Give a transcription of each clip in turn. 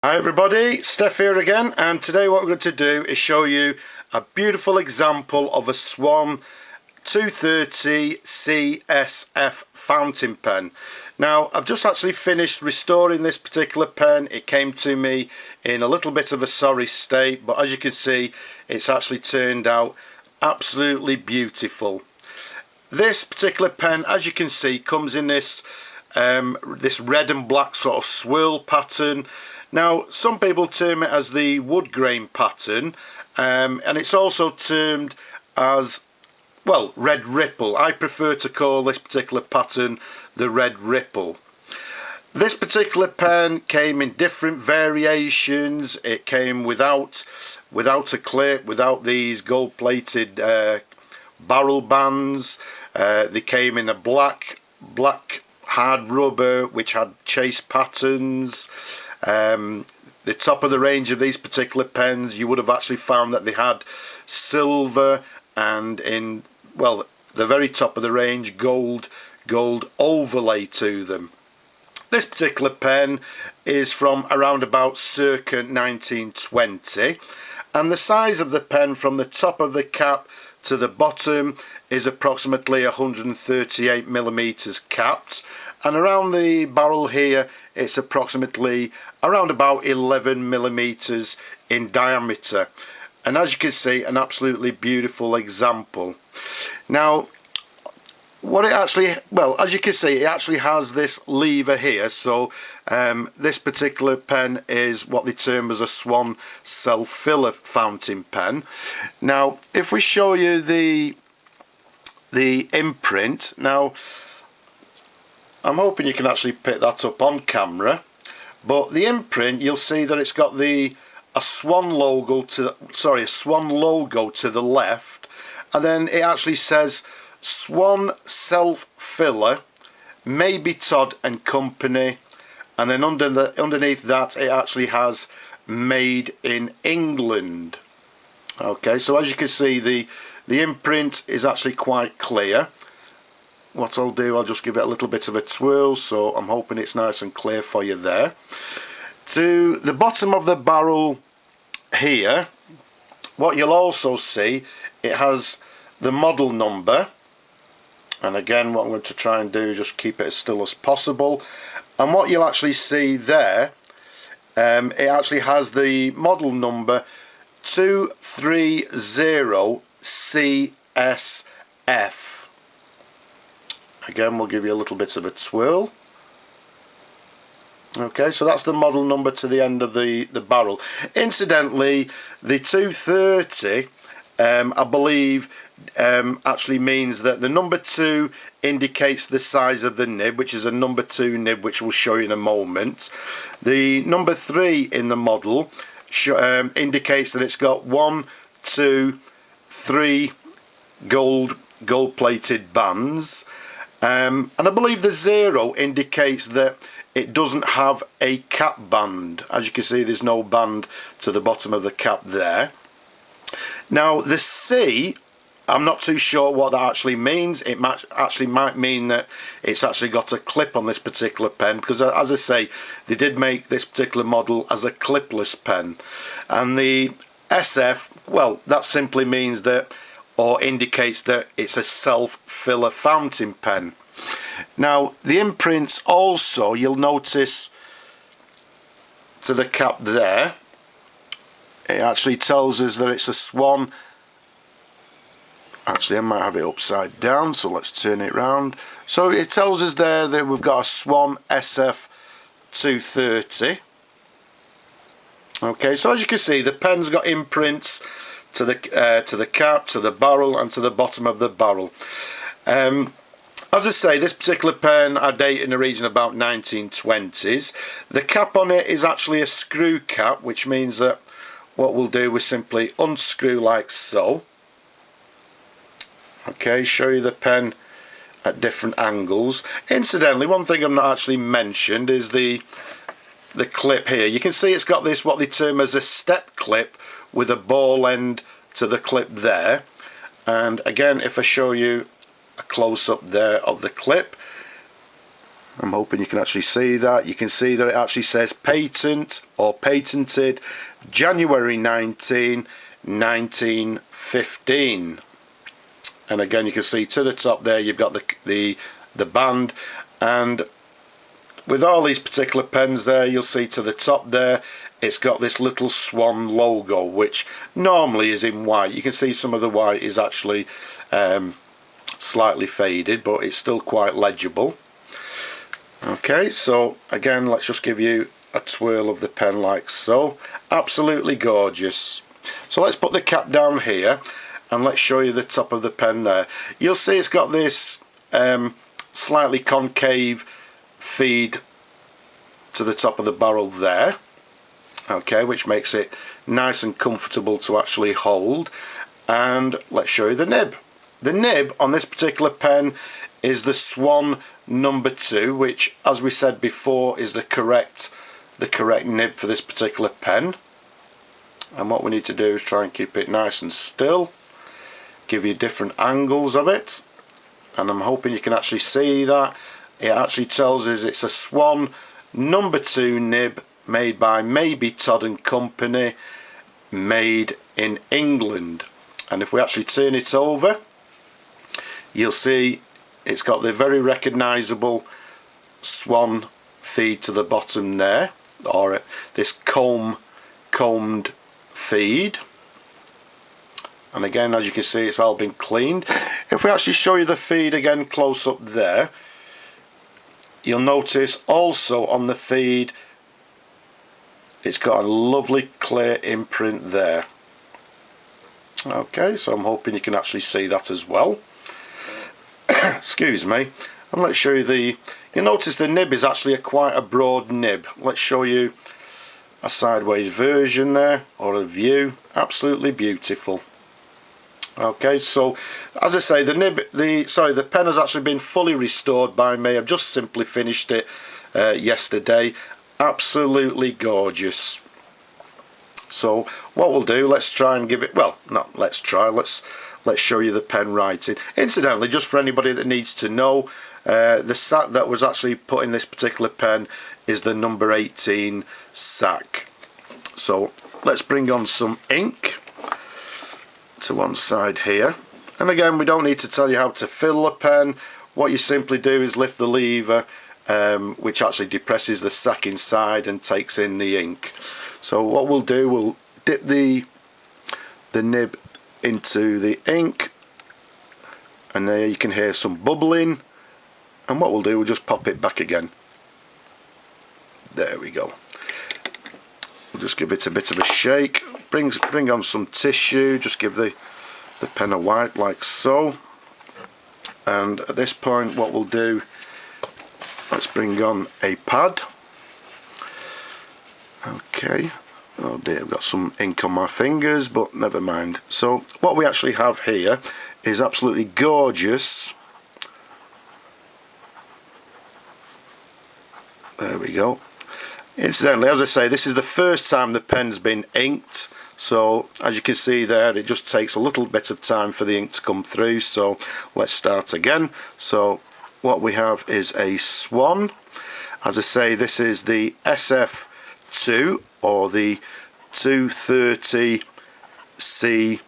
Hi everybody, Steph here again, and today what we're going to do is show you a beautiful example of a Swan 230 CSF fountain pen. Now I've just actually finished restoring this particular pen. It came to me in a little bit of a sorry state, but as you can see it's actually turned out absolutely beautiful. This particular pen, as you can see, comes in this red and black sort of swirl pattern. Now some people term it as the wood grain pattern, and it's also termed as, well, red ripple. I prefer to call this particular pattern the red ripple. This particular pen came in different variations. It came without a clip, without these gold plated barrel bands. They came in a black hard rubber which had chase patterns. The top of the range of these particular pens, you would have actually found that they had silver, and in, well, the very top of the range, gold overlay to them. This particular pen is from around about circa 1920, and the size of the pen from the top of the cap to the bottom is approximately 138 millimeters capped, and around the barrel here it's approximately around about 11 millimeters in diameter. And as you can see, an absolutely beautiful example. Now what it actually, well, as you can see, it actually has this lever here. So this particular pen is what they term as a Swan self-filler fountain pen. Now if we show you the imprint, now I'm hoping you can actually pick that up on camera, but the imprint, you'll see that it's got a swan logo to the left, and then it actually says Swan self-filler, Mabie Todd and Company, and then underneath that it actually has made in England. Okay, so as you can see, the imprint is actually quite clear. What I'll do, I'll just give it a little bit of a twirl, so I'm hoping it's nice and clear for you there. To the bottom of the barrel here, what you'll also see, it has the model number, and again what I'm going to try and do is just keep it as still as possible. And what you'll actually see there, it actually has the model number 230 CSF. Again, we'll give you a little bit of a twirl. Okay, so that's the model number to the end of the barrel. Incidentally, the 230, I believe, actually means that the number 2 indicates the size of the nib, which is a number 2 nib, which we'll show you in a moment. The number 3 in the model indicates that it's got 1, 2, 3 gold-plated bands. And I believe the 0 indicates that it doesn't have a cap band. As you can see, there's no band to the bottom of the cap there. Now the C, I'm not too sure what that actually means. It might mean that it's actually got a clip on this particular pen, because as I say, they did make this particular model as a clipless pen. And the SF, well, that simply means that, or indicates that it's a self-filler fountain pen. Now the imprints also, you'll notice to the cap there, it actually tells us that it's a Swan. Actually, I might have it upside down, so let's turn it round. So it tells us there that we've got a Swan SF 230. Okay, so as you can see, the pen's got imprints to the cap, to the barrel, and to the bottom of the barrel. As I say, this particular pen I date in the region of about 1920s. The cap on it is actually a screw cap, which means that what we'll do is simply unscrew like so. Okay, show you the pen at different angles. Incidentally, one thing I've not actually mentioned is the clip here. You can see it's got this, what they term as a step clip, with a ball end to the clip there. And again, if I show you a close-up there of the clip, I'm hoping you can actually see that. You can see that it actually says patent or patented January 19, 1915. And again, you can see to the top there you've got the band, and with all these particular pens there, you'll see to the top there it's got this little swan logo, which normally is in white. You can see some of the white is actually slightly faded, but it's still quite legible. Okay, so again, let's just give you a twirl of the pen like so. Absolutely gorgeous. So let's put the cap down here and let's show you the top of the pen there. You'll see it's got this slightly concave feed to the top of the barrel there, okay, which makes it nice and comfortable to actually hold. And let's show you the nib. The nib on this particular pen is the Swan number 2, which, as we said before, is the correct nib for this particular pen. And what we need to do is try and keep it nice and still, give you different angles of it, and I'm hoping you can actually see that. It actually tells us it's a Swan number 2 nib made by Mabie Todd Co Ltd, made in England. And if we actually turn it over, you'll see it's got the very recognisable swan feed to the bottom there, or this combed feed. And again, as you can see, it's all been cleaned. If we actually show you the feed again close up there, you'll notice also on the feed it's got a lovely clear imprint there. Okay, so I'm hoping you can actually see that as well. Excuse me. And let's show you you'll notice the nib is actually quite a broad nib. Let's show you a sideways version there, or a view. Absolutely beautiful. Okay, so as I say, the pen has actually been fully restored by me. I've just simply finished it yesterday. Absolutely gorgeous. So what we'll do, let's try and give it, well, not let's try, let's show you the pen writing. Incidentally, just for anybody that needs to know, the sack that was actually put in this particular pen is the number 18 sack. So let's bring on some ink to one side here, and again, we don't need to tell you how to fill a pen. What you simply do is lift the lever, which actually depresses the sack inside and takes in the ink. So what we'll do, we'll dip the nib into the ink, and there you can hear some bubbling, and what we'll do, we'll just pop it back again. There we go. We'll just give it a bit of a shake, bring on some tissue, just give the pen a wipe like so. And at this point, what we'll do, let's bring on a pad. Okay, oh dear, I've got some ink on my fingers, but never mind. So what we actually have here is absolutely gorgeous. There we go. Incidentally, as I say, this is the first time the pen's been inked, so as you can see there, it just takes a little bit of time for the ink to come through. So let's start again. So what we have is a Swan. As I say, this is the SF2, or the 230 CSF.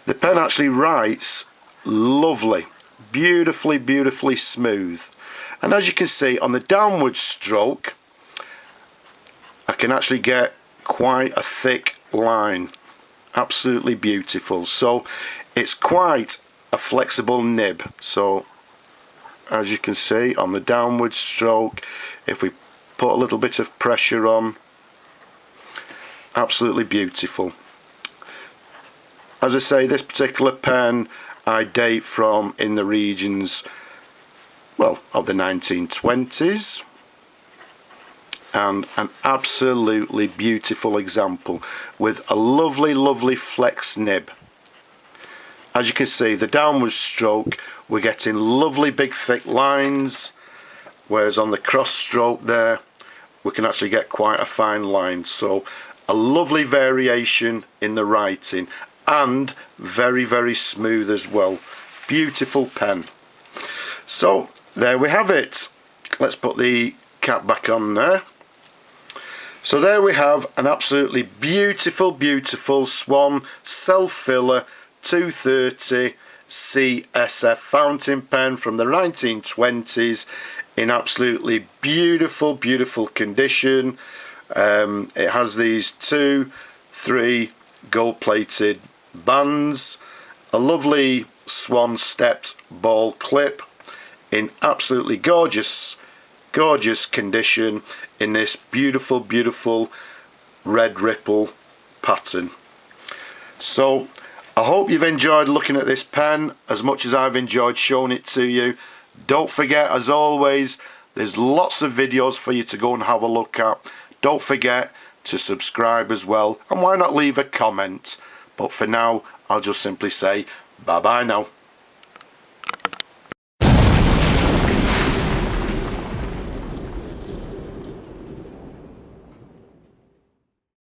The pen actually writes lovely, beautifully smooth. And as you can see, on the downward stroke, I can actually get quite a thick line. Absolutely beautiful. So it's quite a flexible nib. So as you can see, on the downward stroke, if we put a little bit of pressure on, absolutely beautiful. As I say, this particular pen I date from in the regions, well, of the 1920s, and an absolutely beautiful example with a lovely flex nib. As you can see, the downward stroke, we're getting lovely big thick lines, whereas on the cross stroke there, we can actually get quite a fine line. So a lovely variation in the writing, and very smooth as well. Beautiful pen. So there we have it. Let's put the cap back on there. So there we have an absolutely beautiful, beautiful Swan self-filler 230 CSF fountain pen from the 1920s in absolutely beautiful, beautiful condition. It has these 2-3 gold-plated bands, a lovely swan stepped ball clip in absolutely gorgeous condition in this beautiful, beautiful red ripple pattern. So I hope you've enjoyed looking at this pen as much as I've enjoyed showing it to you. Don't forget, as always, there's lots of videos for you to go and have a look at. Don't forget to subscribe as well, and why not leave a comment. But for now, I'll just simply say bye bye now.